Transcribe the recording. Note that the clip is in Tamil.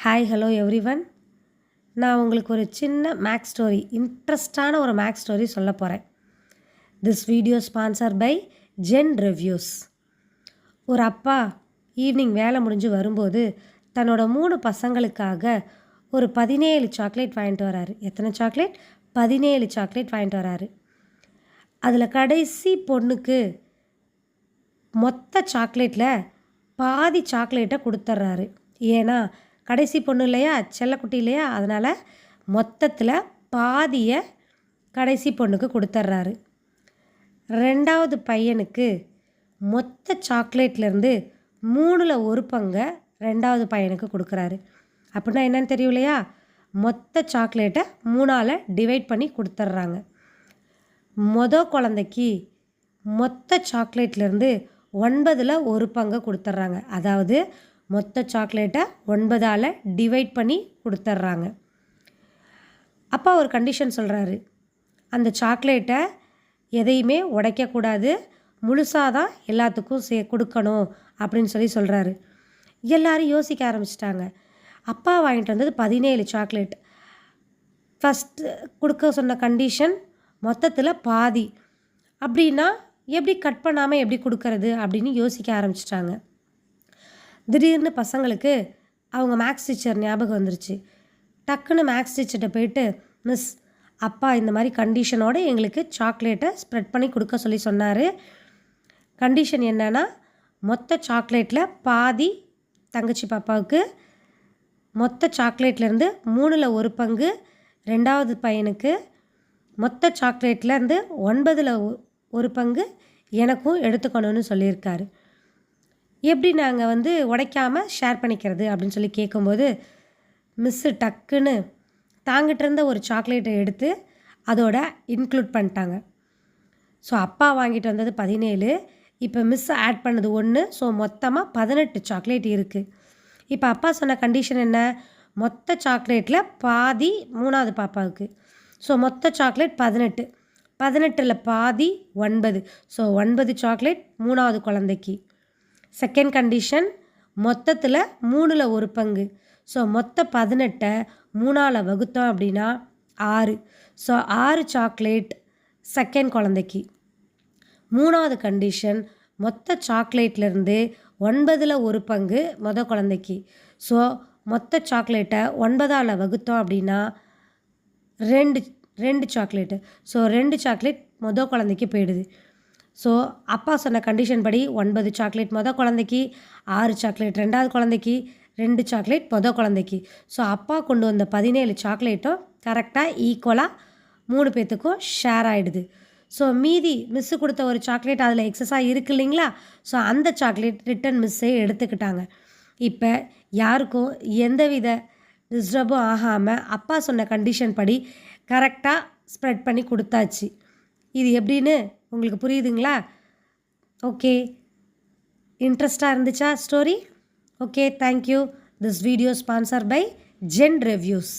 Hi hello everyone. நான் உங்களுக்கு ஒரு சின்ன மேக்ஸ் ஸ்டோரி, இன்ட்ரெஸ்டான ஒரு மேக்ஸ் ஸ்டோரி சொல்ல போகிறேன். This video sponsor by Zen Reviews. ஒரு அப்பா ஈவினிங் வேலை முடிஞ்சு வரும்போது தன்னோட 3 பசங்களுக்காக ஒரு 17 சாக்லேட் வாங்கிட்டு வராரு. எத்தனை சாக்லேட்? 17 சாக்லேட் வாங்கிட்டு வராரு. அதில் கடைசி பொண்ணுக்கு மொத்த சாக்லேட்டில் பாதி சாக்லேட்டை கொடுத்துட்றாரு. ஏன்னா கடைசி பொண்ணு இல்லையா, செல்லக்குட்டி இல்லையா, அதனால் மொத்தத்தில் பாதியை கடைசி பொண்ணுக்கு கொடுத்துட்றாரு. 2வது பையனுக்கு மொத்த சாக்லேட்லேருந்து 3ல் 1 பங்கை 2வது பையனுக்கு கொடுக்குறாரு. அப்படின்னா என்னன்னு தெரியும் இல்லையா, மொத்த சாக்லேட்டை 3ஆல் டிவைட் பண்ணி கொடுத்துட்றாங்க. குழந்தைக்கு மொத்த சாக்லேட்லேருந்து 9ல் 1 பங்கை கொடுத்துட்றாங்க. அதாவது மொத்த சாக்லேட்டை 9ஆல் டிவைட் பண்ணி கொடுத்துட்றாங்க. அப்பா ஒரு கண்டிஷன் சொல்கிறாரு, அந்த சாக்லேட்டை எதையுமே உடைக்கக்கூடாது, முழுசாக தான் எல்லாத்துக்கும் கொடுக்கணும் அப்படின்னு சொல்கிறாரு. எல்லோரும் யோசிக்க ஆரம்பிச்சிட்டாங்க. அப்பா வாங்கிட்டு வந்தது 17 சாக்லேட். ஃபஸ்ட்டு கொடுக்க சொன்ன கண்டிஷன் மொத்தத்தில் பாதி. அப்படின்னா எப்படி கட் பண்ணாமல் எப்படி கொடுக்கறது அப்படின்னு யோசிக்க ஆரம்பிச்சிட்டாங்க. திடீர்னு பசங்களுக்கு அவங்க மேக்ஸ் டீச்சர் ஞாபகம் வந்துருச்சு. டக்குன்னு மேக்ஸ் டீச்சர்கிட்ட போயிட்டு, மிஸ், அப்பா இந்த மாதிரி கண்டிஷனோடு எங்களுக்கு சாக்லேட்டை ஸ்ப்ரெட் பண்ணி கொடுக்க சொன்னார். கண்டிஷன் என்னென்னா, மொத்த சாக்லேட்டில் பாதி தங்கச்சி பாப்பாவுக்கு, மொத்த சாக்லேட்லேருந்து 3ல் 1 பங்கு 2வது பையனுக்கு, மொத்த சாக்லேட்லேருந்து 9ல் 1 பங்கு எனக்கும் எடுத்துக்கணும்னு சொல்லியிருக்காரு. எப்படி நாங்கள் உடைக்காமல் ஷேர் பண்ணிக்கிறது அப்படின்னு சொல்லி கேட்கும்போது, மிஸ்ஸு டக்குன்னு தாங்கிட்டு இருந்த ஒரு சாக்லேட்டை எடுத்து அதோட இன்க்ளூட் பண்ணிட்டாங்க. ஸோ அப்பா வாங்கிட்டு வந்தது 17, இப்போ மிஸ் ஆட் பண்ணது 1, ஸோ மொத்தமாக 18 சாக்லேட் இருக்குது. இப்போ அப்பா சொன்ன கண்டிஷன் என்ன? மொத்த சாக்லேட்டில் பாதி 3வது பாப்பாவுக்கு. ஸோ மொத்த சாக்லேட் 18, 18ல் பாதி 9, ஸோ 9 சாக்லேட் 3வது குழந்தைக்கு. செகண்ட் கண்டிஷன், மொத்தத்தில் 3ல் 1 பங்கு. ஸோ மொத்த 18ஐ 3ஆல் வகுத்தோம் அப்படின்னா 6, ஸோ 6 சாக்லேட் செகண்ட் குழந்தைக்கு. 3வது கண்டிஷன், மொத்த சாக்லேட்லேருந்து 9ல் 1 பங்கு குழந்தைக்கு. ஸோ மொத்த சாக்லேட்டை 9ஆல் வகுத்தோம் அப்படின்னா 2 சாக்லேட்டு. ஸோ 2 சாக்லேட் குழந்தைக்கு போயிடுது. ஸோ அப்பா சொன்ன கண்டிஷன் படி 9 சாக்லேட் குழந்தைக்கு, 6 சாக்லேட் 2வது குழந்தைக்கு, 2 சாக்லேட் குழந்தைக்கு. ஸோ அப்பா கொண்டு வந்த 17 சாக்லேட்டும் கரெக்டாக ஈக்குவலாக 3 பேர்த்துக்கும் ஷேர் ஆகிடுது. ஸோ மீதி மிஸ்ஸு கொடுத்த ஒரு சாக்லேட் அதில் எக்ஸஸாக இருக்குது இல்லைங்களா, ஸோ அந்த சாக்லேட் ரிட்டன் மிஸ்ஸே எடுத்துக்கிட்டாங்க. இப்போ யாருக்கும் எந்தவித டிஸ்டர்பும் ஆகாமல் அப்பா சொன்ன கண்டிஷன் படி கரெக்டாக ஸ்ப்ரெட் பண்ணி கொடுத்தாச்சு. இது எப்படின்னு உங்களுக்கு புரியுதுங்களா? ஓகே, இன்ட்ரெஸ்டாக இருந்துச்சா story? Okay, thank you. This video sponsor by Zen reviews.